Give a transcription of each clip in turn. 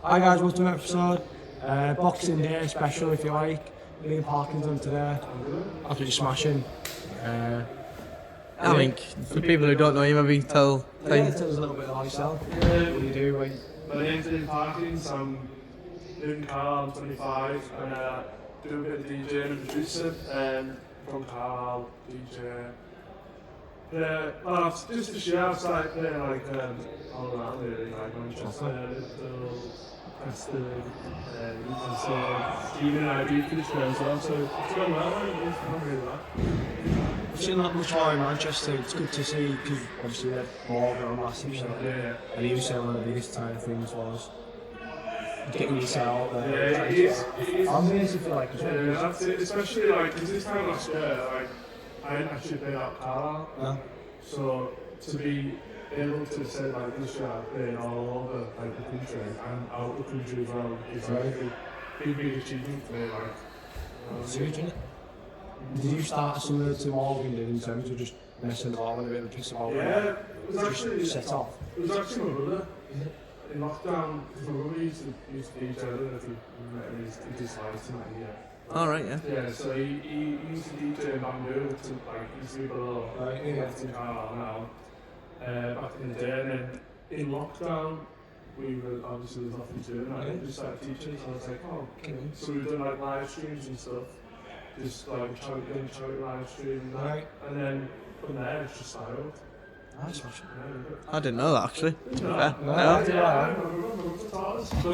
Hi guys, welcome to an episode. Boxing Day special, if you like. Me and Parkins on today. Absolutely smashing. I think for people who don't know you, maybe tell Tell us a little bit about yourself. What do you do? My name's Parkins, I'm in Carl, I'm 25, and do a bit of DJing and producing from Carl, DJ. Well, just this year I've started playing like all around really, like Manchester, Liverpool, Preston, Ibiza, even Ibiza this year as well, so it's going well, it's not really bad. I've seen that much more in Manchester. It's good to see because obviously they're more of a massive show. Yeah. And you said one of the biggest kind of things was getting yourself out there. Yeah, it is. I'm amazed if you like it. Yeah, that's it, especially like, because this time last year, like, I didn't actually play out Carlisle. No. So to be able to say like this year I've played all over like the country and out the country as well is like a big achievement for me. Like, It's huge, isn't it? Did you start similar to Morgan did in terms of just messing about and a bit of a piss about? yeah, it was actually just set off. It was actually my brother. In lockdown, because my brother used to DJ, I don't know if you met him, he disliked him, yeah. Alright, yeah. Yeah, so he used to DJ in Bamboo to like used to be below. Right, yeah. That's in Carlisle now. Back in the day, and then in lockdown, we were obviously there's nothing to do, and I just started teaching, so I was like, oh, so we've done like live streams and stuff, just like charity live stream and that. Right. And then from there, it's just started. That's smashing. I didn't know that actually. But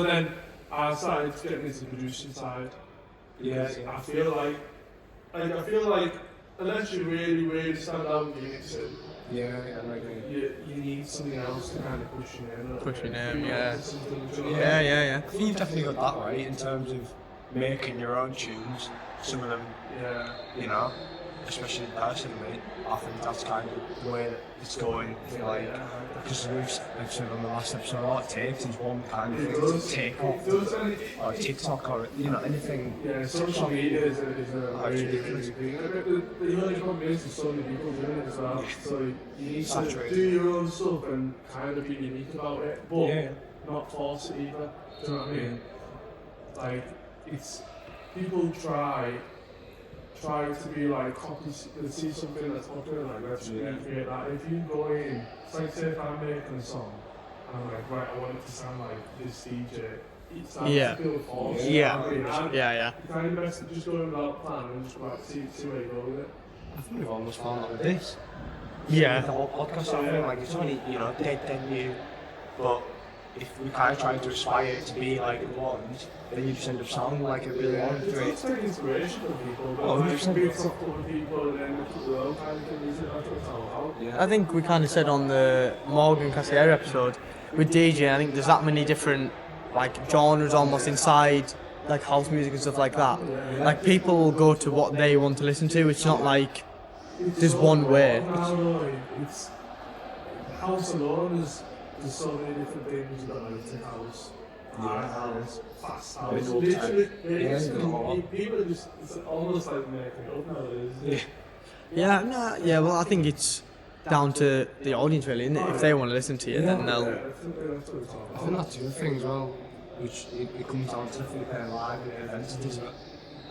then I started getting into the producing side. Yeah. I feel like unless you really stand out in mixing, Yeah, I agree. you need something else to kind of push you in. Push you in, yeah. I think you've definitely got that right in terms of making your own tunes. Some of them, Yeah. you know, especially personally, I think that's kind of the way that it's going. I feel like, because we've said on the last episode, all it takes is one kind of thing to take off, or TikTok, or you know, anything. Yeah, social media is a very ridiculous thing. The only problem is there's so many people doing it as well. So you need to do your own stuff and kind of be unique about it, but not force it either. Do you know what I mean? Like, it's people try to be like copies, they see something that's popular, like let's recreate that. If you go in, it's like say if I'm making a song, and I'm like, right, I want it to sound like this DJ. It starts to feel false. Yeah. You kind of best to just go without plan and just like see where you go with it. I think we've almost found that with this. Yeah. With the whole podcast, I feel like it's only, you know, dead new, but if we kind of try to aspire to be like the ones, then you just end up sounding like it really wants to. It's like inspiration for people, but Oh, like 100%. being thoughtful for people and then the world kind of can use it. That's what it's all about. I think we kind of said on the Morgan Cassier episode with DJ, I think there's that many different like genres almost inside like house music and stuff like that. Like people will go to what they want to listen to. It's not like there's one way. It's house alone is there's so many different things that like to house. House, fast house, literally, people are just, it's almost like making it up nowadays. Well, I think it's down to the audience really, isn't it? If they want to listen to you, then they'll. I think that's the other thing as well, which it comes down to playing live at events, doesn't it?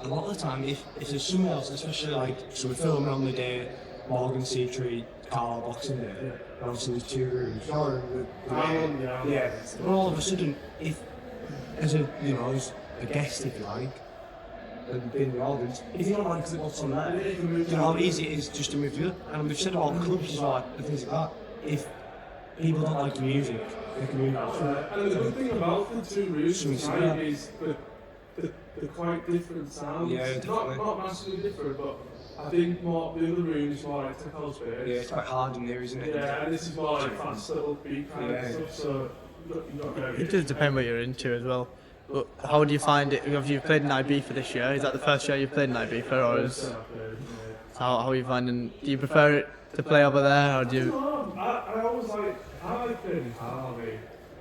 A lot of the time, if there's someone else, especially like, so we're filming on the day, Morgan Sea Tree, Carl Boxing Day, and obviously there's two rooms. But all of a sudden, if, as a, you know, as a guest if you like, and being in the audience, if you don't like what's on there, you know how easy it is just to move you. And we've said about clubs as well, and things like that. If people don't like the music, they can move out. And the good thing about the two rooms tonight is that they're quite different sounds. Yeah, not massively different, but I think more the other room is more like tech house space. Yeah, it's quite hard in there, isn't it? Yeah, and this is more like fast little beat kind of stuff. So It does depend what you're into as well. But how do you find it? Have you played in Ibiza for this year? Is that the first year you've played in Ibiza, or is how are you finding? Do you prefer it to play over there, or do you? I always like playing in Carl.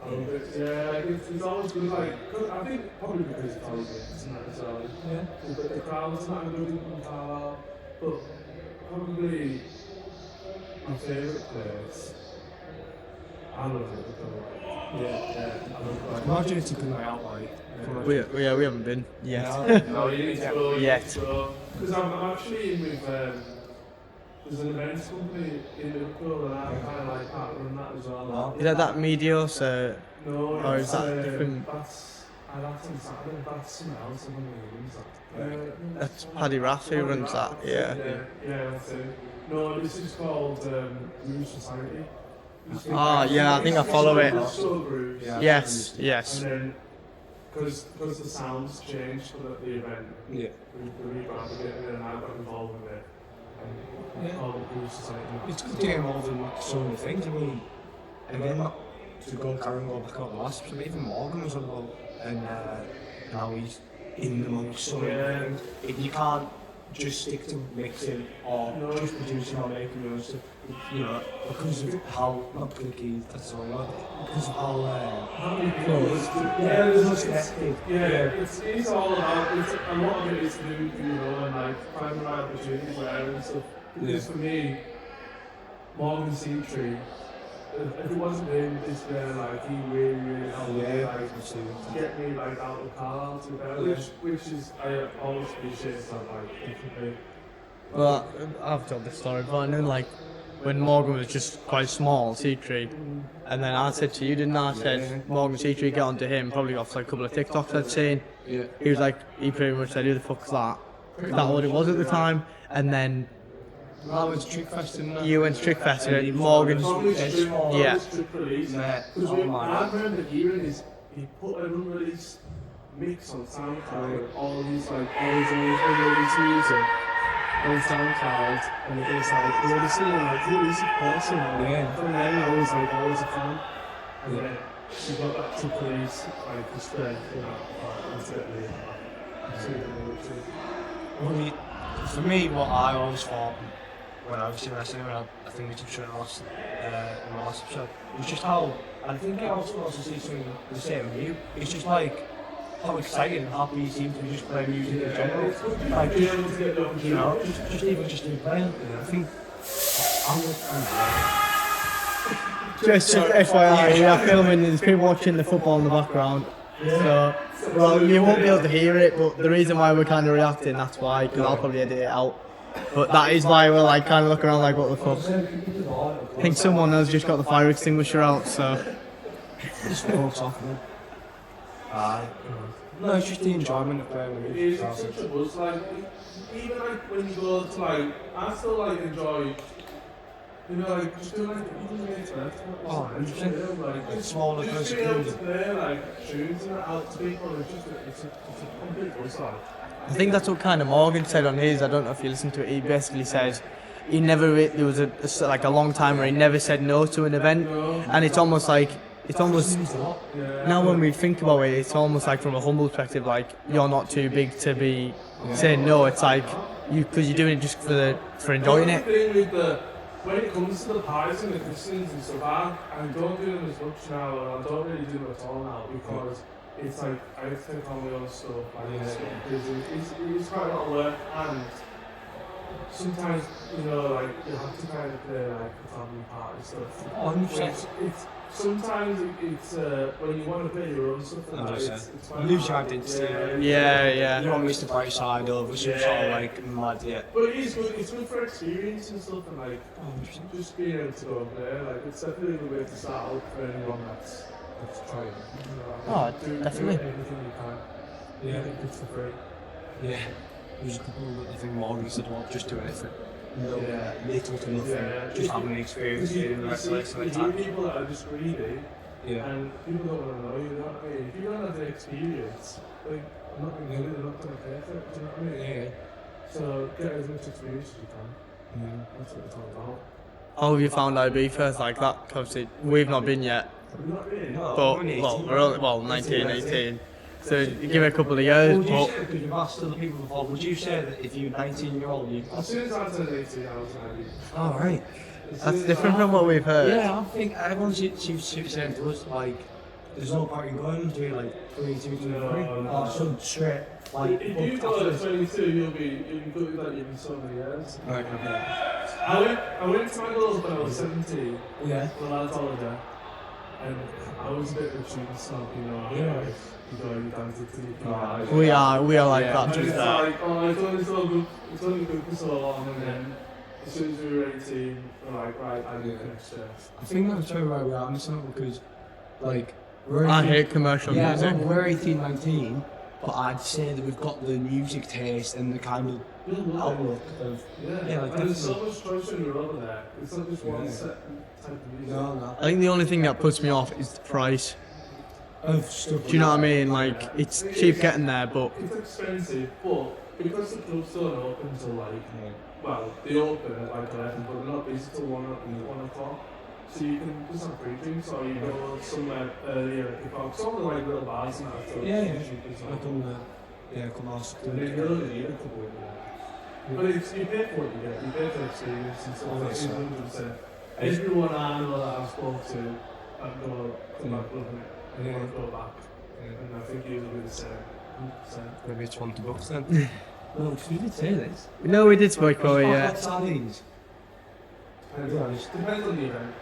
It's always been like, cause I think probably because it's always it's not as well. Yeah. The crowd's not good in Carl, but probably my favourite place. I love Liverpool. Imagine it's a good night out, like. We haven't been yet. No, you need to go. Yet. Because I'm actually in with, there's an events company in Liverpool and I'm kind of like partnering that as well. Is that Medios? No, or is that different? That's on Saturday, that's something else, I don't know what it is. That's Paddy Raff who runs that, yeah. Yeah, that's it. No, this is called Groove Society. Yeah, I think I follow it. Grooves. Yes. And then, because the sounds changed for the event, we rebranded it and then I got involved with it. Called the Groove Society. It's good to get involved in so many things. I mean, again, not to go back on the last episode, even Morgan was about, and now he's in the most so many things. If you can't just stick to mixing or just producing or making your own stuff, you know, because of how, not clicky, that's all right, because of how close. There's no connected. It's all about, a lot of it is to do with, you know, and like finding the right opportunities there and stuff. Because for me, Morgan Seatree, if it wasn't him, this man, like, he really helped me, like, get me, like, out of the car altogether, which is, I always appreciate that, like, differently. Well, I've told this story, but I know, like, when Morgan was just quite small, Seatree, and then I said to you, didn't I? I said, Morgan Seatree, get onto him, probably off like a couple of TikToks I'd seen. He was like, he pretty much said, who the fuck's that? Is that what it was at the time? And then I went to Trickfest, didn't I? you went to Trickfest, and Morgan's, yeah. Because I remember hearing his, he put an unreleased mix on SoundCloud, all these unreleases on SoundCloud, and it was like, you know, seeing like, who is this person? From then I was like, always a fan. And then she got that to police, like, the strength, you know, for me, what I always thought when I was doing wrestling, I think we touched on in the last episode, was just how, I think I also see something the same with you, it's just like, how excited and happy you seem to be just playing music in general. Like, you know, just in playing. I think Just FYI, we are filming, there's people watching the football in the background. So, well, you won't be able to hear it, but the reason why we're kind of reacting, that's why, because I'll probably edit it out. But that is why we're like kind of looking around like, what the fuck. I think someone has just got the fire extinguisher out, so. just walks off, man. No, it's just the enjoyment of playing with it. It's such a buzz, like, even like when you go to like, I still like enjoy, you know, like, just doing like, even the internet. Oh, like, smaller just person. being able to play like tunes and that out to people, it's a complete buzz, like. I think that's what kind of Morgan said on his, I don't know if you listened to it, he basically said he never, there was like a long time where he never said no to an event, and it's almost like, now when we think about it, it's almost like from a humble perspective, like you're not too big to be saying no, it's like, because you're doing it just for enjoying it. When it comes to the parties and the Christians and stuff, I don't do them as much now, and I don't really do them at all now, because it's like, I have to take on my own stuff, because it's quite a lot of work, and sometimes, you know, like, you have to kind of play like the family party stuff. Sometimes it's when you want to play your own stuff, and it's you lose your identity. Yeah. You don't miss the bright side over some sort of like mad, But it's good for experience and stuff, and like, just being able to go up there, like, it's definitely the way to start out for anyone that's trying. Oh, definitely. Do everything you can. Yeah. It's for free. Yeah. There's a couple, I think Morgan said about just doing it for little to nothing, just having an experience in the right place at the time. People that are just greedy, and people don't want to know, you know what I mean? If you don't have the experience, like, I'm not going to do it, they're not going to pay for it, do you know what I mean? So get as much experience as you can. That's what it's all about. How have you found Ibiza like that? Obviously, we've not been yet. We're not really. But, we're only, 19, 18. So you give it a couple of years, because you've asked other people before, would you say that if you're 19-year-old, you... As soon as I turned 18, I was 19. Oh, right. That's different from what we've heard. Yeah, I think everyone seems saying to us, like, there's no point in going to like 22, 23, or some straight, like... If you go at 22, you'll be good that you've been so many years. Right, okay. I went to my girls when I was 17. Yeah. When I told her. And I was a bit of a tune snob, you know. Yeah. Like, you go and dance it to the Right. We are like Yeah. that. And To be it's fair. like, oh, it's only good for so long, and then as soon as we were 18, we're like, right, I need an extra. I think that's where we are missing out because, like, we're I 18 hate commercial yeah, music. we're 18, 19, but I'd say that we've got the music taste and the kind of outlook of Yeah, like and there's so definitely. much choice when you're over there. It's not just one Yeah. set type of music. No. I think the only thing that puts me off is the price. Of stuff. Do you know what I mean? Like, it's cheap getting there, but It's expensive, but because the clubs don't open until like, well, they open at like 11, but they're not busy till 1 o'clock. So you can just have free drinks or you go somewhere earlier and pick up some of the like little bars and that. So Yeah, it's cheap as well. Like on the, come last. And then you don't need a couple of them. But it's, you pay for what you get, you pay for experience and stuff like Obviously. 100%. Everyone I know that I've spoken to, I've got come back loving it. And want to go back. And I think you'll do the same. 100%. Maybe it's $20 then. No, because we did say this. no, we did spoke about it. Yeah, Hot sardines. Depends on the event.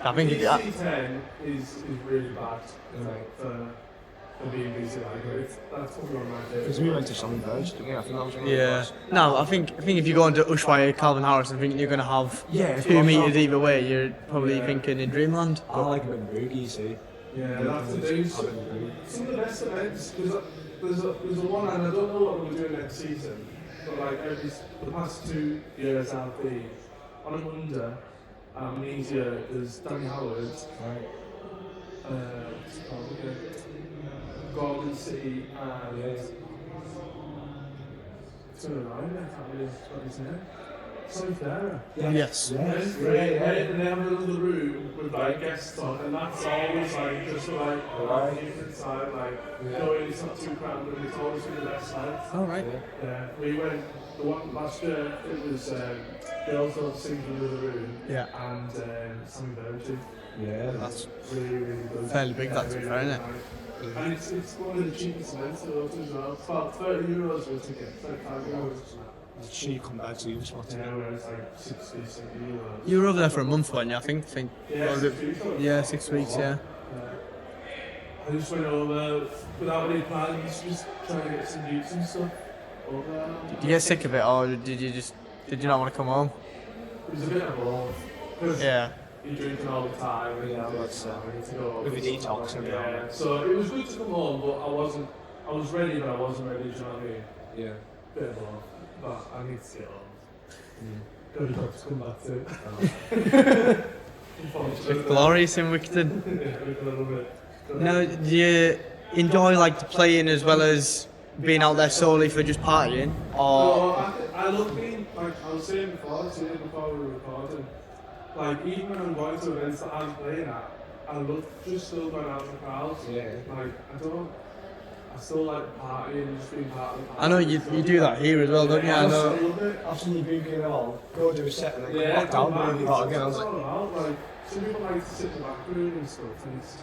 I think it, DC10 is really bad Right. for being busy like that. That's probably one of my Because favourites. we went to Sun Verge, didn't we? I think that was one of the yeah. best. No, I think if you go into Ushuaia, Calvin Harris, I think you're gonna have Yeah, 2 meters either way. You're probably Yeah. thinking in Dreamland. I like a bit of boogie, you see. Yeah, that's the thing. Some of the best events, there's a one, and I don't know what we're doing next season, but like the past 2 years I've been on a Monday, Amnesia, there's Danny Howard, Right. what's it called again? Golden City, and it's going to rhyme, I can't really what his name. Sonny Farah. Yes. Yes, great. And they have another room with like guests on, and that's always like just like a different side, like going, it's not too crowded, and it's always been the best side. All right. Yeah, we went the one last year. It was girls all singing in the other room, Yeah. and Sammy Virgin. Yeah, That's Really, really good. fairly big, that to be fair, isn't it? nice. And it's one of the cheapest events to go to as well. It's about €30 for a ticket, €35. it's cheap compared to the other spots. Yeah, where it's like 60, €70. You were over there for a month, weren't you? I think. Yeah, was it? 6 weeks, wasn't it? Yeah, 6 weeks. Yeah. I just went over without any plans, just trying to get some beats and stuff over there. Did you get sick of it, or did you not want to come home? It was a bit of both. 'Cause Yeah. you're drinking all the time and Yeah, you that's, need to go with over the stuff. detox and Yeah, everything. so it was good to come home, but I was ready, but I wasn't ready, do you know what I mean? Yeah. Bit of both, but I need to see it all. Good luck to come back to it. Unfortunately. It's glorious in Wickedon. Yeah, a little bit. Now, do you enjoy like the playing as well as being out there solely for just partying, or No, I love being, like I was saying before we were recording, like even when I'm going to events that I'm playing at, I love just still going out in the crowds. Yeah. Like I still like partying, just being part of the party. I know you do that here as well, don't you? I know. love it. After you drink it all, go do a set and then Yeah, come back down come and then back, you got again. I was it's like, all about, like, some people like to sit in the back room and stuff, and it's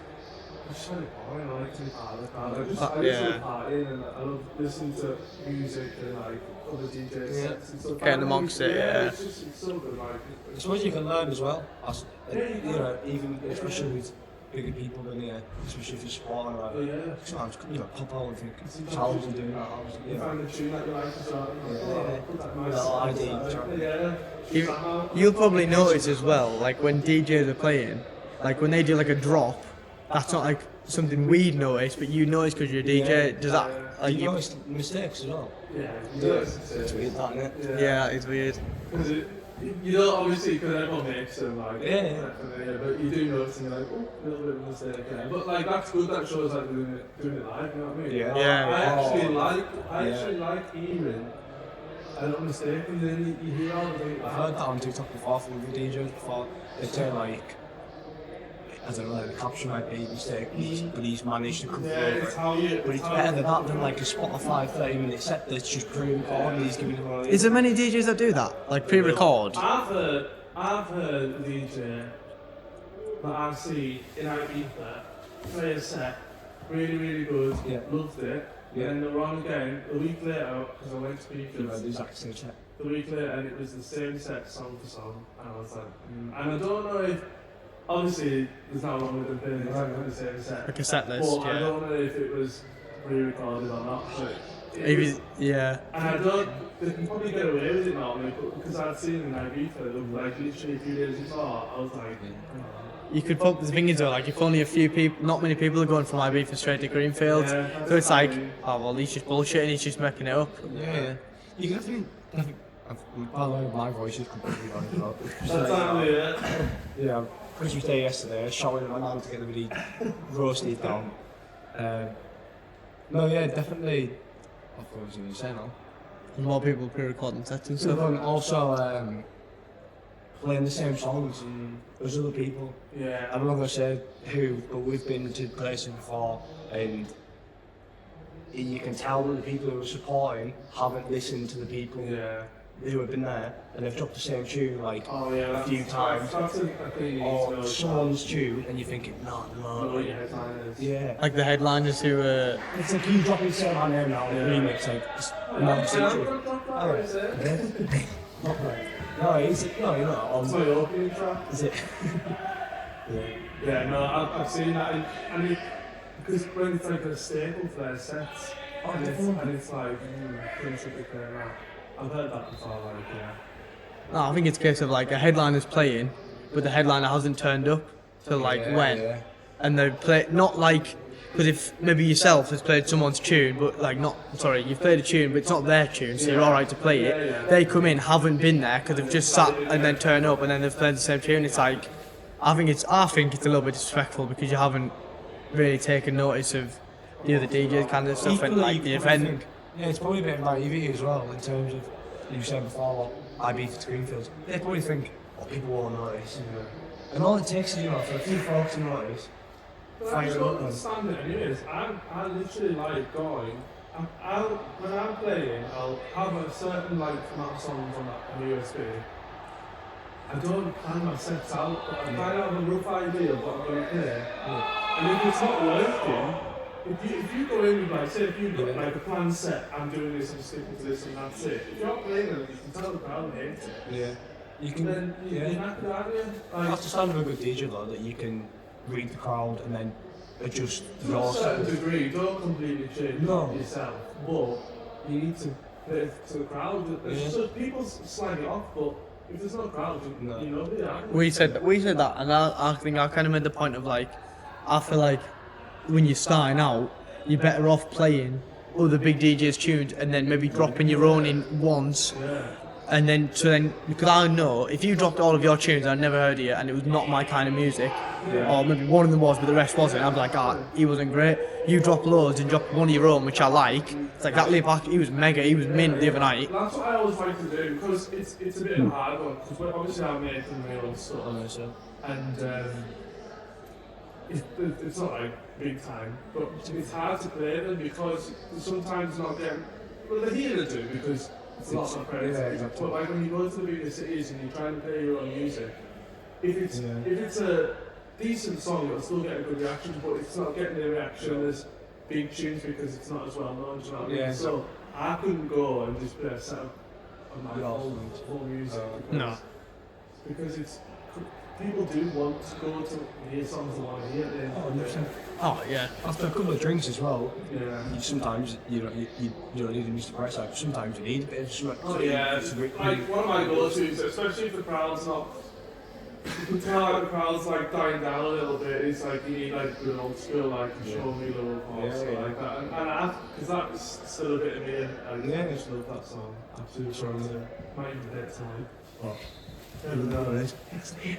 just kind of boring. I like to be part of the crowd. I just Yeah. love partying, and I love listening to music and like other DJ sets and stuff. Getting amongst it, yeah. It's so good, like. I suppose you can learn as well. You know, even especially with bigger people than you, especially if you're sport or like, Yeah. sometimes you know, pop out and think, challenge and doing that. You find a tune that you like as well. Yeah. Put that nice Little ID. Yeah. You'll probably notice as well, like when DJs are playing, like when they do like a drop, that's not like something we'd notice, but you notice because you're a DJ. Does that like You you? notice mistakes as well. Yeah. It's weird, that, isn't it? Yeah, it's weird. Because you don't obviously, because everyone makes them, like, Yeah. but you do notice and you're like, oh, a little bit of a mistake, yeah. But like, that's good, that shows like doing it live, you know what I mean? Yeah. Yeah. I actually like hearing a little mistake, and then you hear all the things. I've heard that on TikTok before from the DJs before. They say like, I don't know, like the caption might be a mistake, but he's managed to cover Yeah, over it's it. how you. But it's better than that than like a Spotify 30-minute set that's just pre-recorded and he's giving it all. Is there many DJs that do that? Like pre-record? I've heard a DJ that I've seen in Ibiza play a set, really, really good, Yeah. loved it, Yeah. and then they were on again a week later, because I went to You know, speakers, the exact same set. the week later, and it was the same set, song for song, and I was like, and I don't know if obviously there's not wrong with them playing exactly the same set. Like a set list, But I don't know if it was pre-recorded or not. But Maybe, yeah. and I don't, they can probably get away with it now, because I'd seen in Ibiza, like literally a few days before, I was like, You could put the thing is though, like if only a few people, not many people are going from Ibiza straight to Greenfield, Yeah, so it's like, exactly. oh well, he's just bullshitting, he's just making it up. Yeah. You can definitely. By the way, my voice is completely gone as well. that's exactly it. Yeah, Christmas Day yesterday, shouting at my mum to get everybody roasted down. No, yeah, definitely. Of course, you say now. And more people pre-recording sets and So stuff. then also playing the same songs as other people. Yeah. I'm not gonna say who, but we've been to places before, and you can tell that the people who are supporting haven't listened to the people Yeah. who have been there, and they've dropped the same tune like Oh yeah, a few times. That's a thing you need to Or know. someone's tune, and you're thinking, no, Know what your headline is. yeah. Like the headliners who It's like you dropping Say My Name Now in a remix, like, just non-essential. No, it's, no, you're not. That's my opening track. Is it? Yeah, no, I've seen that, and because when it's like a staple for their sets, and it's like, Prince would be playing that. I've heard that before, like, yeah. no, I think it's a case of like a headliner's playing, but the headliner hasn't turned up till like when, Yeah. and they play not like, because if maybe yourself has played someone's tune, but like not, sorry, you've played a tune, but it's not their tune, so you're alright to play it. Yeah. They come in, haven't been there because they've just sat and then turn up and then they've played the same tune. It's like, I think it's a little bit disrespectful because you haven't really taken notice of the other DJ kind of stuff and like the Equally, event. think- Yeah, it's probably a bit naivety as well in terms of, you were saying before, what Ibiza to Greenfield. They probably think, oh, people won't notice. And all it takes is, for a few folks to notice, But I fire just it don't up and understand it anyways. I literally like going, when I'm playing, I'll have a certain like amount of songs on that USB. I don't plan my sets out, but I kind of have a rough idea of what I'm going to play. And if it's not working, if you go in with like, say if you've got like a planned set, I'm doing this, I'm sticking to this and that's it. If you're not playing it, you can tell the crowd hates it. yeah. You can, Then you're not going to that's the sign of a good DJ though, that you can read the crowd and then adjust to a your certain set. degree, don't completely change No. yourself, but you need to play it to the crowd. Yeah. So people slag it off, but if there's no crowd, No. you know, yeah. We said that, and I think I kind of made the point of like, I feel like when you're starting out, you're better off playing other big DJs' tunes and then maybe dropping your own in once. And then, because I know if you dropped all of your tunes, I'd never heard of you, and it was not my kind of music, or maybe one of them was, but the rest wasn't. I'd be like, he wasn't great. You drop loads and drop one of your own, which I like. It's like that Lee Park, he was mega, he was mint the other night. That's what I always like to do, because it's a bit of a hard one, because obviously I'm making my own stuff, and it's not like big time, but it's hard to play them because sometimes not getting, well they're here to do because it's a lot of credit, yeah, exactly. but like when you go to the bigger cities and you're trying to play your own music, if it's a decent song it'll still get a good reaction, but it's not getting the reaction as big tunes because it's not as well known, do you know what I mean? Yeah. So I couldn't go and just play a set of my Yeah. whole music No. because it's people do want to go to hear songs they want to hear. Oh yeah. After a couple of drinks as well, Yeah. sometimes you don't need a music price tag. Sometimes you need a bit of something. Oh yeah, it's like one of my go-tos, especially if the crowd's not. You can tell like the crowd's like dying down a little bit. It's like you need like good old school, like show me the love or stuff like that. And I, because that's still a bit of me. And I just love that song. Absolutely sure. Might even dead tonight.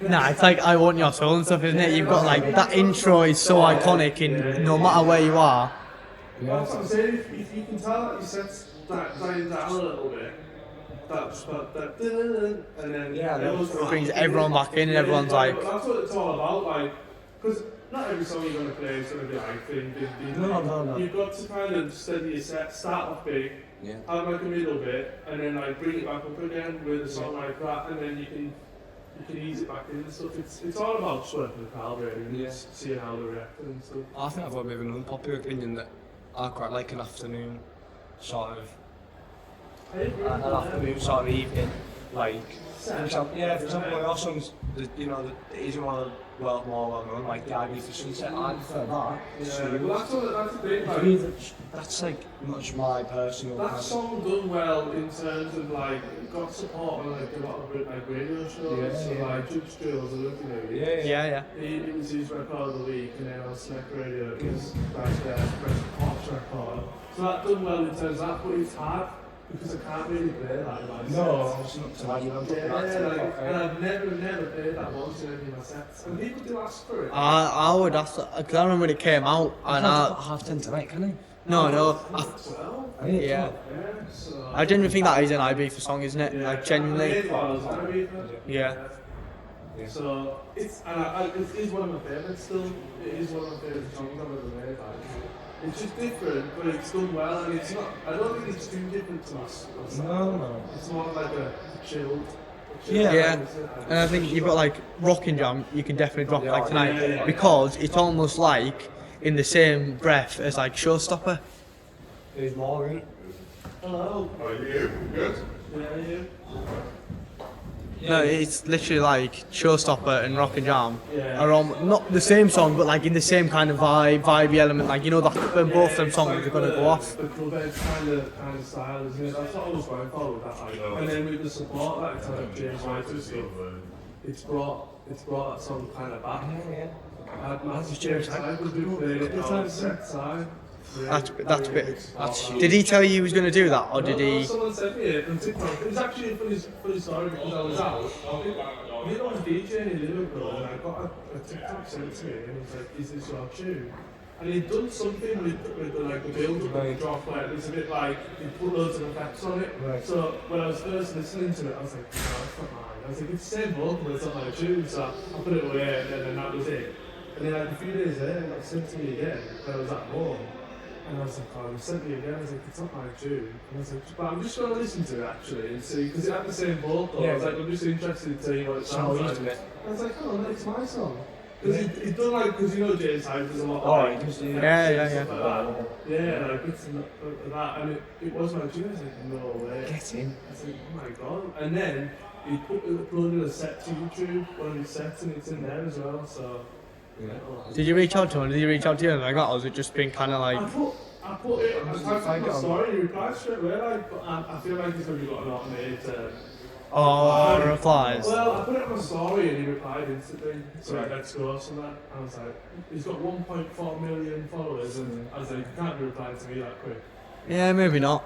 Nah, it's like I Want Your Soul and stuff, isn't it? You've got like that intro is so iconic in no matter where you are. That's what I'm saying. If you can tell that your set's dying down a little bit, that's that and then It brings everyone back in and everyone's like, that's what it's all about, like, because not every song you're going to play is going to be like ding, ding, ding. No. You've got to kind of steady your set, start off big, have like a middle bit, and then like bring it back up again with a song like that, and then you can ease it back in and stuff. It's all about just working the crowd really, and just seeing how they react and stuff. I think I've got a bit of an unpopular opinion that I quite like an afternoon sort of evening. like, for example, our songs, that isn't one of the more well known, like the Ibiza Sunset, I prefer that. Yeah, well, that's the thing. For me, that's like much my personal. That song done well in terms of like it got support on like a lot of like radio shows. So like Judge Jules, I looking at it. Yeah. It was his record of the week, and then on Snack Radio it was like Pop's record. So that done well in terms of that, but it's hard because I can't really play that in my sets. It's not to like, And I've never played that once in any of my sets. And people do ask for it. I would ask, because I remember when it came out, and half 10 tonight, can I? No. Well, Yeah. so I genuinely think that is an Ibiza song, isn't it? Like, genuinely. Yeah. So it is one of my favourites still. It is one of my favourite songs I've ever made. It's just different, but it's done well, and it's not. I don't think it's too different to us. No. It's more like a chilled. Yeah, and I think you've got like Rockin' Jam, you can definitely drop like tonight, because it's almost like in the same breath as like Showstopper. There's more in it. Hello. How are you? Good. Yeah, you. No, it's literally like Showstopper and Rockin' Jam Yeah. are on not the same song, but like in the same kind of vibey element. Like that when both them songs are gonna go off. The clubhead kind of style, isn't it? That's what I was going for with that. Like. And then with the support that it's had James White and stuff, it's brought that song kind of back. That's James White was doing it on the set side. That's a bit. Did he tell you he was gonna do that, or did he? Someone sent me it on TikTok. It was actually a funny story because I was out. I was DJing in Liverpool and I got a TikTok sent to me and it was like, "Is this your tune?" And he'd done something with the build up and the drop, like it was a bit like he put loads of effects on it. Right. So when I was first listening to it, I was like, "No, that's not mine." I was like, "It's the same vocal, but it's not my tune." So I put it away and then that was it. And then like a few days later, it got sent to me again when I was at home. And I was like, "Oh, you sent me again." I was like, "It's not my tune." And I was like, "But I'm just going to listen to it actually and see," because it had the same vocal. I was like, "I'm just interested to see what it sounds like." I was like, "Oh, it's my song." Because it's done like, because James Hyde does a lot of like, Yeah. stuff like that. Yeah, like bits of that. And it was my tune. I was like, "No way." Get in. I was like, "Oh my god." And then he uploaded a set to YouTube, one of his sets, and it's in there as well, so. Did you reach out to him? Did he reach out to you like that, or was it just been kind of like? I put it on my story, he replied straight away, like, but I feel like he's already got an automated Replies? Well, I put it on my story and he replied instantly, so like, let's go, so that, I was like, he's got 1.4 million followers, and I was like, you can't be replying to me that quick. Yeah, maybe not.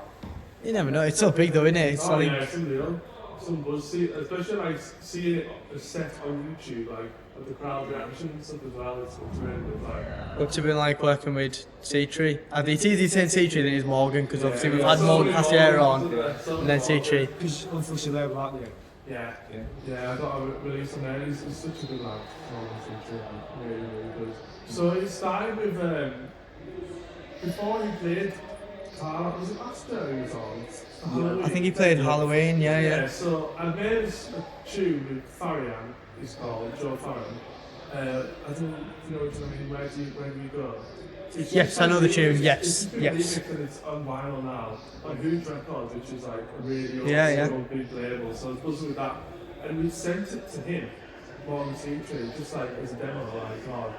You never know. It's so big though, isn't it? It's Yeah, it's unreal. Some buzz, especially like seeing it set on YouTube, like, the crowd reaction and stuff as well, it's really good, like. What's it been like working with C-Tree? I think it's easier saying C-Tree than it is Morgan, because obviously we've had Morgan Cassiera on, and then C-Tree. Because Unfussy Label, aren't you? Yeah, I got a release on there. He's such a good lad. Really good. So it started with before he played. Was it last year he was on? I think he played Halloween. Yeah. So I made a tune with Farian. He's called Joe Farron. I don't know what you mean. Where do you go? Yes, I know the tune. Yes. And it's on vinyl now. On Huge Records, which is like a really old big label. So I was buzzing with that. And we sent it to him, Morgan C-Tree, just like as a demo, like, "Oh,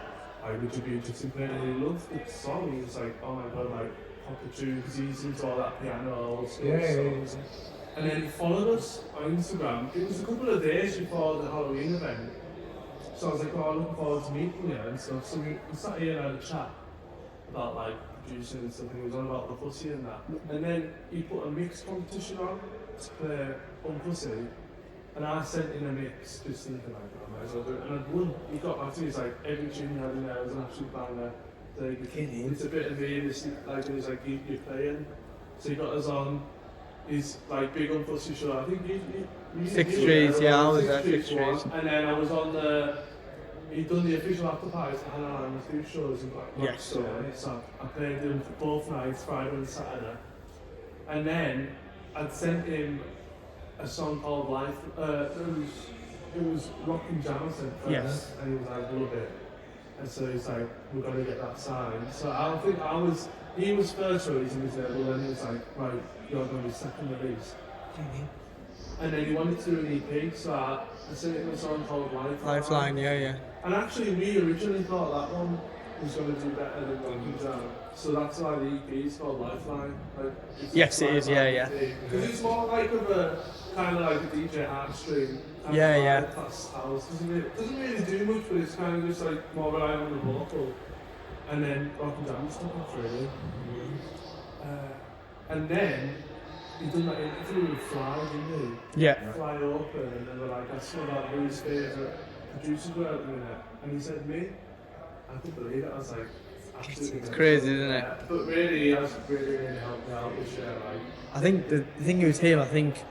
would you be interested in playing?" And he loved the song. He was like, "Oh my god, like, pop the tune," because he's into all that piano old stuff. Yeah. And then he followed us on Instagram. It was a couple of days before the Halloween event. So I was like, "Oh, I'm looking forward to meeting you," and stuff. So we sat here and had a chat about like producing and stuff, and he was on about Unfussy and that. And then he put a mix competition on to play Unfussy, and I sent in a mix just thinking like, "I might as well do it." And I'd won. He got back to me, he's like, "Every tune you had in there was an absolute banger. It's a bit of me," and he's like, "You're playing." So he got us on. He's like big on Unfussy show. I think you 6 Trees, yeah, I was at 6 Trees. And then I was on he'd done the official after parties for Hannah and a few shows and got Yes. So I played him for both nights, Friday and Saturday. And then I'd sent him a song called Life. It was Rockin' Jam I sent first. Yes. And he was like, "Love it." And so he's like, "We're gonna get that signed." So he was first releasing his label, and he was like, "Right, you're gonna be second release." and then he wanted to do an EP, so I sent him a song called Lifeline, yeah. And actually, we originally thought that one was going to do better than Parkins. So that's why the EP is called Lifeline. Like, Yes, it is, yeah. Because it's more like of a kind of like a DJ heartstring. Yeah. That's house. Doesn't really do much, but it's kind of just like more relying on the vocal. And then rock and dance stuff, really. And then he done that interview with Fly, didn't he? Yeah. Fly Open, and they were like, that's one of his favourite producers were at the minute. And he said, me? I couldn't believe it. I was like, absolutely. It's crazy, isn't it? But really, he has really helped me out this year. Like, I think the thing with him, I think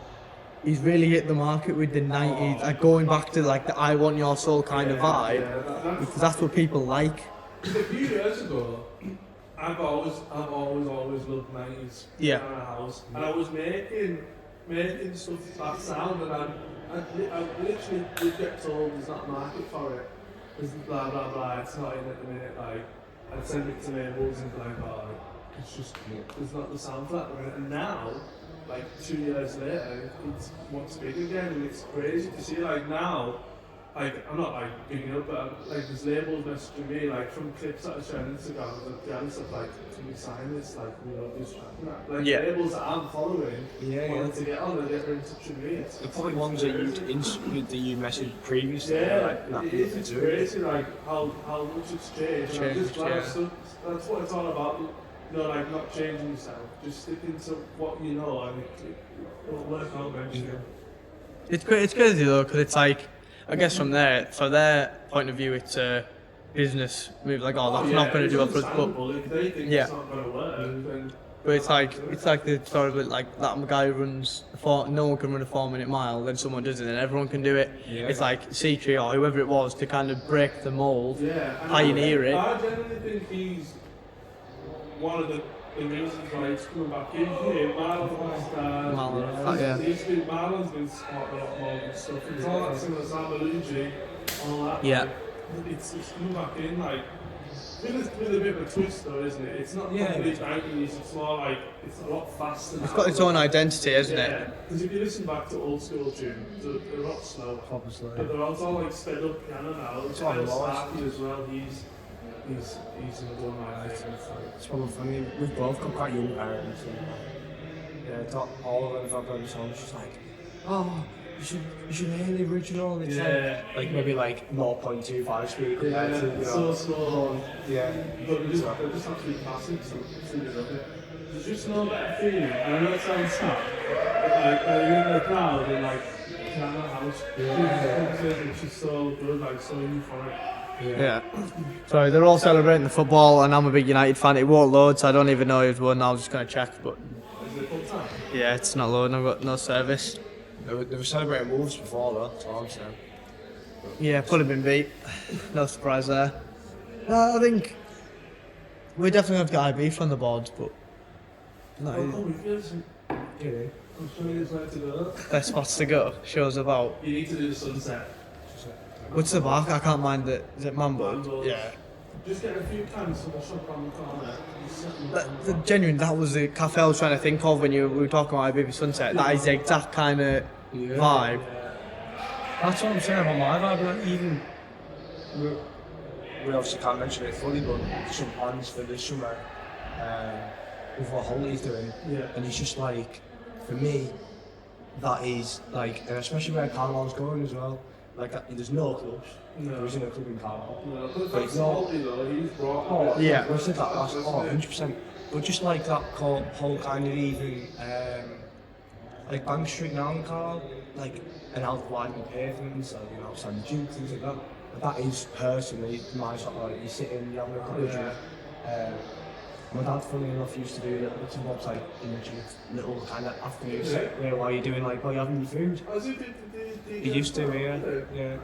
he's really hit the market with the 90s, like going back to like the I Want Your Soul kind of vibe, because that's what people like. A few years ago, I've always loved 90s Yeah. kind of house, and I was making stuff that sound, and I literally would get told there's not a market for it. There's blah blah blah. It's not in at the minute. Like I'd send it to labels and be like, oh, it's just there's not the sound for that at the minute. And now, like 2 years later, it's what's big again, and it's crazy to see. Like now, like I'm not like bigging up, but like there's labels messaging me like from clips that I share on Instagram and the other stuff like, can we sign this? Like we love this track. Like labels that I'm following, wanting to get on, and get in touch with me. The probably ones that you messaged previously. It's crazy like how much it's changed. And I'm just glad that's what it's all about. You know, like not changing yourself, just sticking to what you know, and it'll work out eventually. It's crazy though, because it's like, I guess from their point of view, it's a business move. Like, oh, that's not going to do it for us, but if they think it's not going to work, then but it's like the story of it, like that guy who runs no one can run a 4-minute mile, then someone does it, and everyone can do it. Yeah. It's like C3 or whoever it was to kind of break the mold, pioneer it. I genuinely think he's one of the reasons why he's coming back in here. Marlon's been spotted a lot more and stuff. It's all that similar Sam Luigi, all that. Yeah. Like, it's coming back in like with a bit of a twist though, isn't it? It's not complete 90s, it's more like it's a lot faster. It's got its own identity, hasn't it? Because if you listen back to old school tunes, they're a lot slower. Obviously. But they're also like sped up piano now. It's Starkey as well. He's another one of my favourites. It's probably funny. We've both got quite young parents. And, all of them have got the songs just like, oh, you should hear the original. It's like maybe like 0.25 speed compared to so slow. Yeah. But they're just absolute classics. So you love it. There's just no better feeling. And I know it sounds sad, but like when you're in the crowd and like piano house, it's just so good, like so euphoric. Yeah. Sorry, they're all celebrating the football, and I'm a big United fan. It won't load, so I don't even know who's won. I was just going to check, but Is it full time? yeah, it's not loading. I've got no service. They were celebrating Wolves before though, that's all I'm saying. Yeah, could have been beat. No surprise there. No, I think we're definitely going to get IB from the boards, but Oh, we feel some. I'm sure there's where to go. best spots to go. Shows about. You need to do the sunset. What's the back? I can't mind it. Is it Mambo? Mambo. Yeah. Just get a few cans from the shop on the corner. Genuine, that was the cafe I was trying to think of when we were talking about IB Sunset. That is the exact kind of vibe. That's what I'm saying about my vibe. Like, even we obviously can't mention it fully, but some plans for this summer with what Holly's doing, and it's just like, for me, that is like, and especially where Carlisle's going as well. Like, there's no clubs. There isn't a club in Carlisle. No, but it's Holly though. He's brought. Oh, yeah. We said that last. 100%. But just like that whole kind of even like Bank Street now in Carlisle, like an out-widened pavement, so you know, outside the gym, things like that. That is personally my sort of like, you sit in, you have a couple of drinks. My dad, funny enough, used to do little bits and bobs like in the gym, little kind of afternoon sit there while you're doing like while you're having your food. He used to, yeah.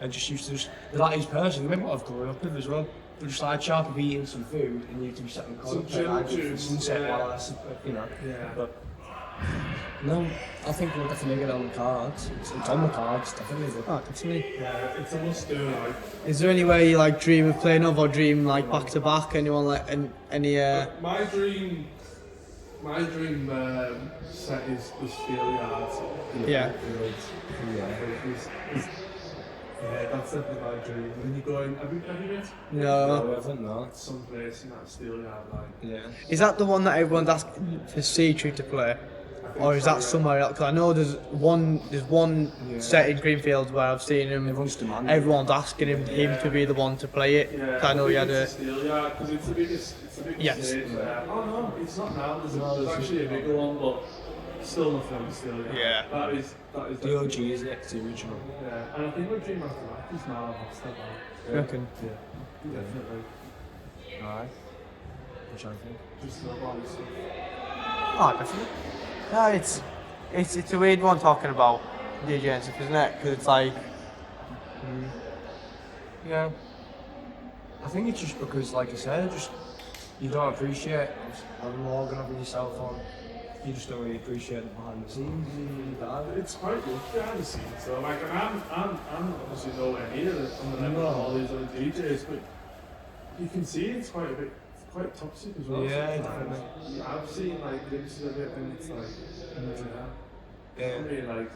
And just used to that is personally, remember what I've grown up with as well. But just like sharp of eating some food and you to be sitting in the corner sunset while I, you know. Yeah. But no, I think we'll definitely get on the cards. It's on the cards, definitely. Oh, definitely. Yeah, it's a must do. Like. Is there any way you like dream of playing of or dream like back to back? Anyone like any? My dream My dream set is the Steelyard. Yeah. Yeah, that's definitely my dream. When you go in, have you been? No. I haven't, no. Some place in that Steelyard, like. Yeah. Is that the one that everyone's asking for C-Tree to play? Or is that somewhere else? 'Cause I know there's one set in Greenfield where I've seen him. Everyone's asking him to be the one to play it. Yeah, 'Cause I know he had a. Steelyard, because it's the biggest Yes. stage there. Oh no, it's not now. There's actually a bigger one, but still nothing on the Steelyard. Yeah. That is The OG is it? It's the original. Yeah, and I think my dream after that is now I'll step out. Crackin. Yeah, definitely. Alright. Which I think. Just not all this stuff. Oh, definitely. No, it's a weird one talking about DJ and stuff, isn't it? Because it's like. Yeah. I think it's just because, like I said, just you don't appreciate having Morgan having yourself on. You just don't really appreciate the behind the scenes. It's quite good behind the scenes. So like, I'm obviously nowhere near on the level of all these other DJs, but you can see it's quite a bit, it's quite toxic as well. Yeah, sometimes. definitely. I've seen like glimpses of it, and it's like, Yeah. I mean, like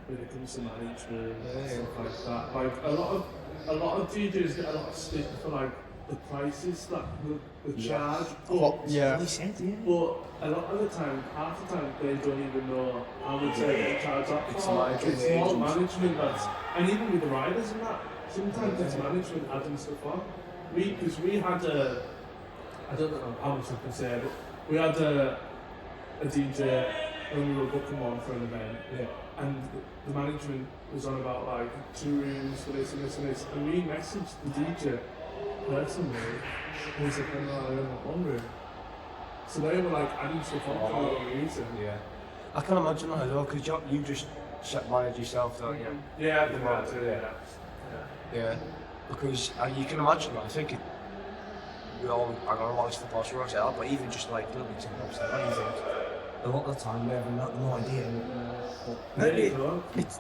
when it comes to management and Yeah. stuff like that. Like a lot of DJs get a lot of stick for like the prices that the charge. Yeah. He said, yeah. But a lot of the time, half the time, they don't even know how much they charge up It's for. management It's more agents. management that's, and even with the riders and that, sometimes it's management adding stuff on. Because we had I don't know how much I can say, but we had a DJ when we were booking one for an event, and the management was on about like 2 rooms for this and this and this, and we messaged the DJ personally, and he said, "Oh, no, I only want 1 room." So they were like adding stuff on for no reason. Yeah. I can imagine that as well, because you just manage yourself, don't you? Yeah, I think that too, yeah. Yeah. Because you can imagine that. I think we all, I don't know what it's for football shows out, but even just like little bits and bobs like that, you think a lot of the time they have no idea. Maybe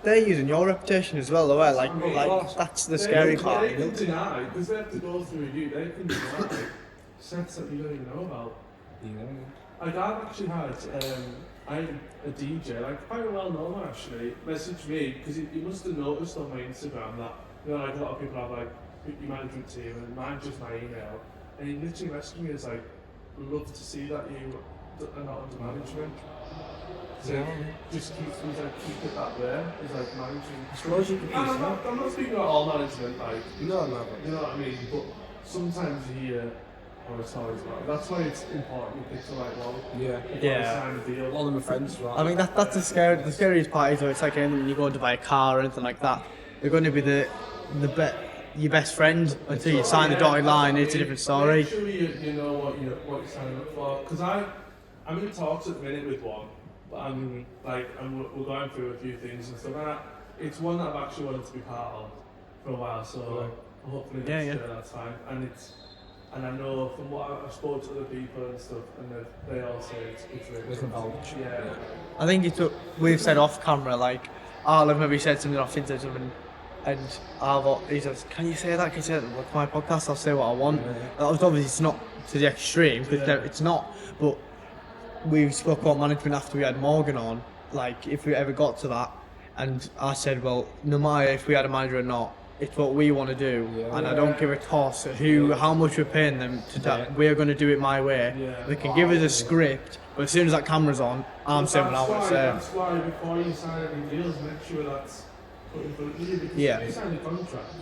they're using your reputation as well, though. Like that's the scary part. They can deny, because they have to go through you, they can deny like, sets that you don't even know about. Yeah. Like I've actually had, I had a DJ, like quite a well-known one actually, message me, because he must have noticed on my Instagram that, you know, like a lot of people have like, your management team, and mine's just my email, and he literally messaged me as like, love to see that you are not under management. So just keep it that way. It's like managing. I suppose you could I'm not speaking about all management, like No. you know what I mean. But sometimes you hear stories about it. That's why it's important you pick the right one. Yeah. Sign a deal. All of my friends, right? I mean that's the scariest part is though. It's like when you're going to buy a car or anything like that. They're going to be your best friend until you sign the dotted line. It's a different story. Make sure you know what you're signing up for. Because I'm in talks at the minute with one, but I'm like we're going through a few things and stuff. And it's one that I've actually wanted to be part of for a while. So hopefully that's fine. And I know from what I've spoken to other people and stuff, and they all say it's really good. Yeah. I think we've said off camera like, I'll have maybe said something off into something. And he says, "Can you say that? Can you say that? With my podcast, I'll say what I want." That was obviously it's not to the extreme because it's not. But we spoke about management after we had Morgan on. Like if we ever got to that, and I said, "Well, no matter if we had a manager or not, it's what we want to do, and I don't give a toss how much we're paying them to that. We're going to do it my way. They can give us a script, but as soon as that camera's on, I'm saying what I want to say." That's why before you sign any deals, make sure that's put in front of you, because if you sign a contract,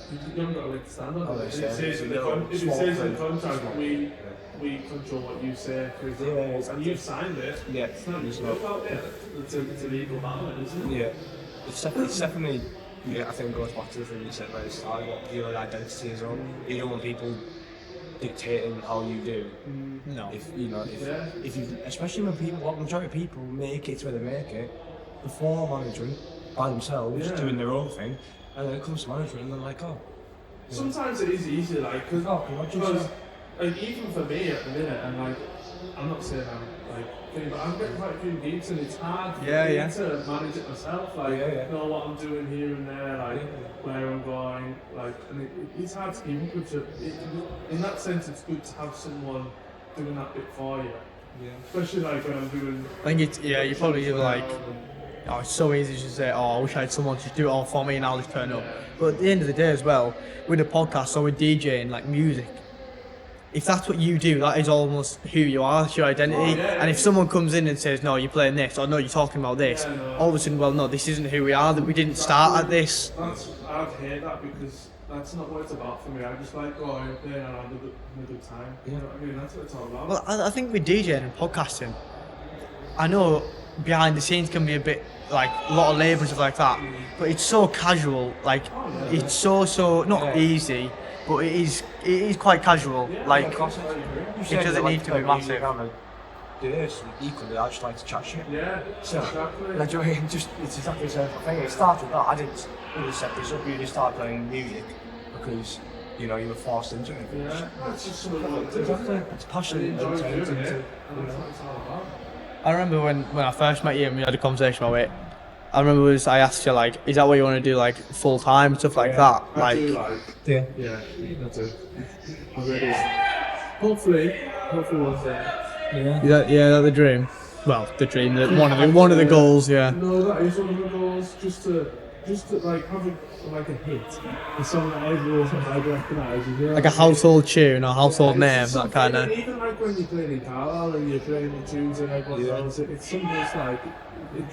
you haven't got a leg to stand on it. If it says in the contract, we control what you say, for example, and you've signed it, it's not just about it. It's a legal matter, isn't it? Yeah. It's definitely I think it goes back to the thing you said about what your identity is on. You don't want people dictating how you do. No. If you, especially when people, the majority of people make it to where they make it, the former management by themselves doing their own thing, and then it comes to management and they're like, oh. Sometimes it is easy, like, because like, even for me at the minute, and like, I'm not saying I'm like, but I'm getting quite a few gigs, and it's hard for me to manage it myself, like, know what I'm doing here and there, like, where I'm going, like, and it's hard to keep up with it. In that sense, it's good to have someone doing that bit for you. Especially like when I'm doing. I think it's, yeah, you probably either like, oh, it's so easy to say, oh, I wish I had someone to do it all for me and I'll just turn up. But at the end of the day as well, with a podcast or with DJing, like music, if that's what you do, that is almost who you are, that's your identity. And if someone comes in and says, no, you're playing this, or no, you're talking about this, all of a sudden, well, no, this isn't who we are, that we didn't start at this. I'd hate that because that's not what it's about for me. I just like going out there and having a good time. You know what I mean? That's what it's all about. Well, I think with DJing and podcasting, I know behind the scenes can be a bit like a lot of labour and stuff like that, but it's so casual, like it's so not easy, but it is quite casual. Like it doesn't need to be massive. Do this equally. I just like to chat shit. Yeah, So, exactly. like, do you know what I mean? Just it's exactly the same thing. It started that I didn't really set this up. You just started playing music because you know you were forced into it. Yeah, it's just something like this. Exactly. It's passionate. Enjoy It's doing it, into, and you that's know. what it's all about. I remember when I first met you and we had a conversation about it. I remember I asked you like, is that what you want to do like full time stuff like that? I Like, do like. Yeah. Yeah, I do. I really. Hopefully one day. is that the dream? Well, the dream, one of the goals, yeah. No, that is one of the goals. Just to like have a hit, a song that everyone like recognises. You know? Like a household tune or household name, It's that kind of. Even like when you're playing in Carlisle and you're playing the tunes and everyone knows it, it's something that's like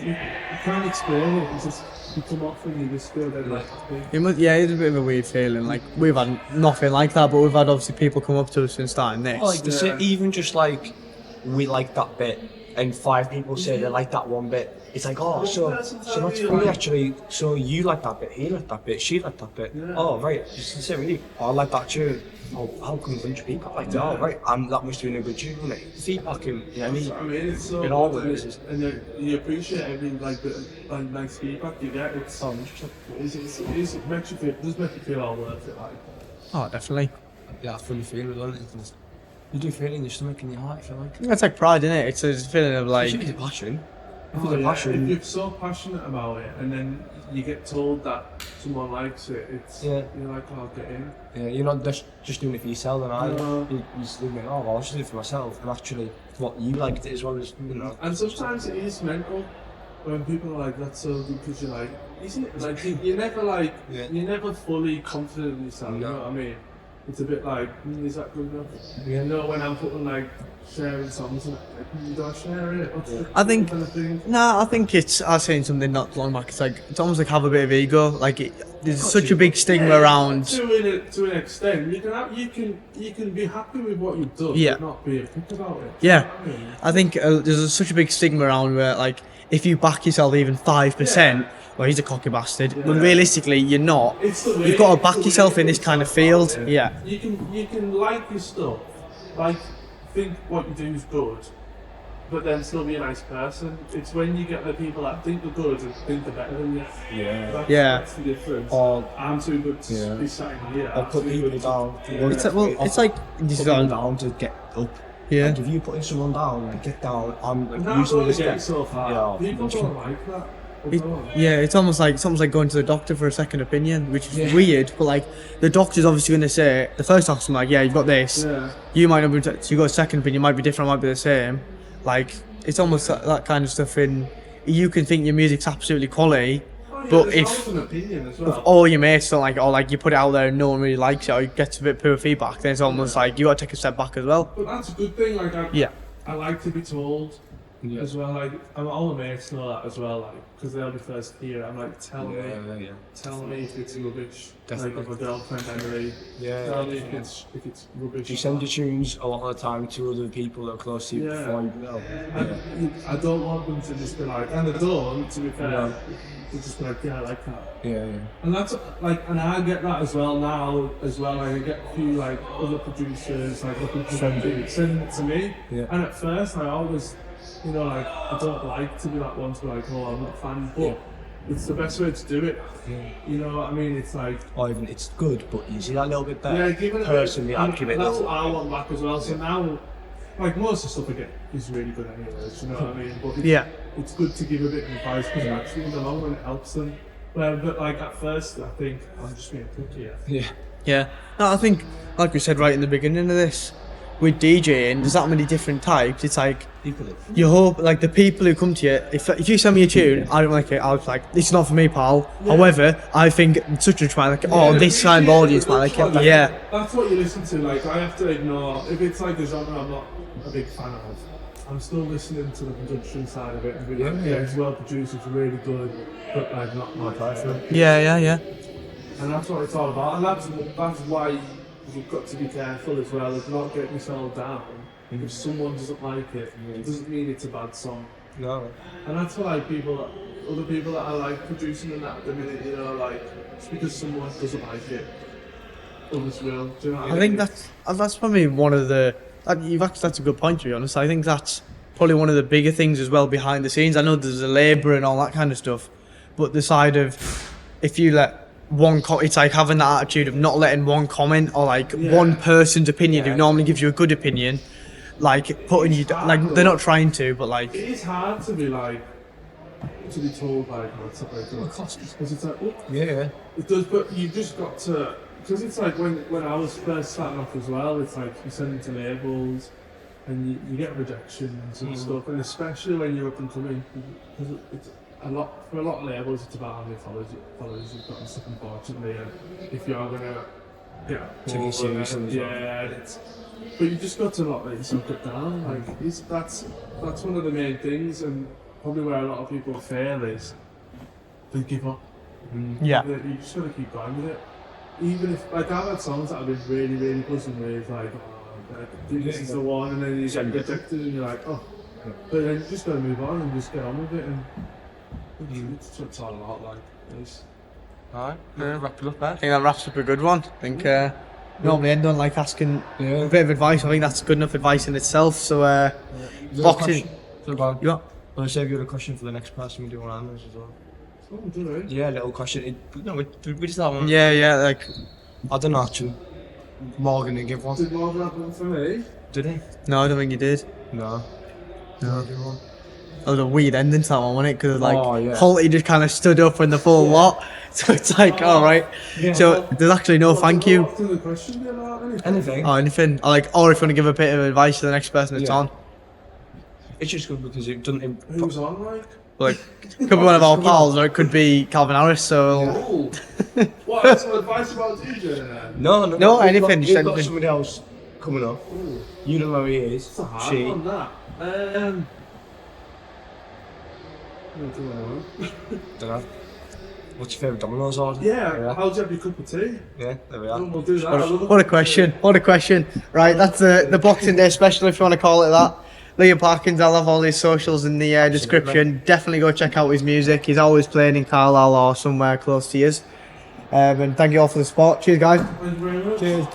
you can't explain it. It's just you come off and you just feel that like. It's a bit of a weird feeling. Like we've had nothing like that, but we've had obviously people come up to us since starting this. Like even just like we like that bit, and 5 people say they like that one bit. It's like, oh, so that's funny actually. So you like that bit, he liked that bit, she liked that bit. Oh, right, it's the same with you. Oh, I like that tune. Oh, how come a bunch of people like that? Oh, right, that must be a good tune, isn't it? Feedback and I mean, it's so in all good, of this. and you appreciate every like nice feedback you get. It's it makes you feel, does make you feel all worth it. Like, Oh, definitely. Yeah, I fully feel it, don't it? You do feel it in your stomach and your heart, I feel like. It's like pride, isn't it? It's a feeling of like. It's a passion. if you're so passionate about it, and then you get told that someone likes it, it's you're like, oh, I'll get in. Yeah, you're not just doing it for yourself, and No. you're just thinking, oh, well, I'll just do it for myself. And actually, what you liked it as well as, you know. And sometimes it is mental when people are like, that's so good because you're like, isn't it? Like, you're never like, you're never fully confident in yourself, you know what I mean? It's a bit like, is that good enough? You know, when I'm putting like, sharing songs, and like, do I share it? I think I was saying something not long back. It's like it's almost like have a bit of ego. Like there's such a big stigma around. To an extent, you can be happy with what you've done, but not be a prick about it. Yeah, I think there's such a big stigma around where like if you back yourself even 5%, well, he's a cocky bastard. But realistically, you're not. You've got to back yourself in this kind of field. Yeah. You can like your stuff, like think what you do is good, but then still be a nice person. It's when you get the people that think they're good and think they're better than you. That's the difference. I'm too good to be sat in here. I'll put people down. It's like this is down to get up. Yeah. Like if you're putting someone down to get down, I'm like, That's usually what the gets so far. People don't like that. It's almost like going to the doctor for a second opinion, which is weird. But like, the doctor's obviously going to say the first doctor's like, yeah, you've got this. Yeah. You might not be. So you got a second opinion, might be different, might be the same. Like, it's almost that kind of stuff. You can think your music's absolutely quality, but if all your mates don't like it, or like you put it out there and no one really likes it, or you get a bit poor feedback, then it's almost like you got to take a step back as well. But that's a good thing. Like, I like to be told. As well, like, all the mates know that as well, like, because they'll be first to hear it. I'm like, tell me if it's rubbish. Definitely. Like, if a girlfriend, Emily, tell me if it's rubbish. Do you send your tunes a lot of the time to other people that are close to you before you go? I don't want them to just be like, and I don't, to be fair, to just be like, I like that. And that's, like, and I get that as well now, like, I get a few, like, other producers, like, looking for sending it to me. And at first, I always, you know, like, I don't like to be that one to be like, oh, I'm not a fan, but it's the best way to do it. You know what I mean? It's like, or even it's good, but you see that little bit better. Yeah, give it personally, I'd give it. That's what I want back as well. So now, like, most of the stuff I get is really good anyways. You know what I mean? But it's good to give a bit of advice because actually in the long run it helps them. But like at first, I think I'm just being picky. Yeah. No, I think, like we said right in the beginning of this, with DJing, there's that many different types. It's like People. you hope, like the people who come to you. If you send me a tune, I don't like it. I was like, it's not for me, pal. However, I think such a try like, oh, this kind of audience might like it. Yeah. That's what you listen to. Like, I have to ignore if it's like a genre I'm not a big fan of. I'm still listening to the production side of it. And being like, yeah, it's well produced, it's really good, but like not my preference. Yeah. And that's what it's all about. And that's why you've got to be careful as well of not getting yourself down. If someone doesn't like it, it doesn't mean it's a bad song. No. And that's why like other people that are like producing and that at the minute, you know, like just because someone doesn't like it, others will. Do you know what I think mean? that's probably one of the. That's a good point, to be honest. I think that's probably one of the bigger things as well behind the scenes. I know there's a labour and all that kind of stuff, but the side of if you let it's like having that attitude of not letting one comment or like one person's opinion who normally gives you a good opinion, like putting you like they're not trying to, but like it is hard to be like to be told like what's up, because it's like Yeah. it does, but you've just got to. Because it's like when I was first starting off as well, it's like you send it to labels and you get rejections and stuff, and especially when you're up and coming, because it's for a lot of labels it's about how many followers you've got and stuff, unfortunately, and if you are gonna Take it seriously. But you just got to not let yourself get down. Like that's one of the main things, and probably where a lot of people fail is they give up. yeah. You just gotta keep going with it. Even if, like, I've had songs that I've been really, really buzzing with, like, oh, I think this is the one, and then you get rejected, and you're like, oh. But then you just gotta move on and just get on with it, and it's all a lot like this. Alright, wrap it up there. I think that wraps up a good one. I think normally end on like asking Yeah. a bit of advice. I think that's good enough advice in itself. So boxing. So go on. Yeah. I'll save you a question for the next person we do on animals as well. Oh, do they? Yeah, a little question. We just have one. Yeah, like I don't know actually. Morgan didn't give one. Did Morgan have one for me? Did he? no, I don't think you did. No. No. That was a weird ending to that one, wasn't it? Because like Oh, yeah. Holty just kind of stood up in the full lot. So it's like, all right. Yeah. So there's actually no thank you What's the question about anything? Anything. or anything. Or like, or if you want to give a bit of advice to the next person that's Yeah. on. It's just good because it doesn't. Who's on, like? Like, could be one of our pals, or it could be Calvin Harris. So Oh! What, some advice about DJing then? No, No, anything, just You've got anything. somebody else coming up. Ooh, You know where he is. it's a hard She. one, that. I don't know. Don't know. What's your favourite Domino's order? Yeah, how'd you have your cup of tea? Yeah, there we are. We'll do that. I love What a question! What a question! Right, that's the Boxing Day special, if you want to call it that. Liam Parkins, I'll have all his socials in the description. Definitely go check out his music. He's always playing in Carlisle or somewhere close to you. And thank you all for the support. Cheers, guys. Thank you very much. Cheers.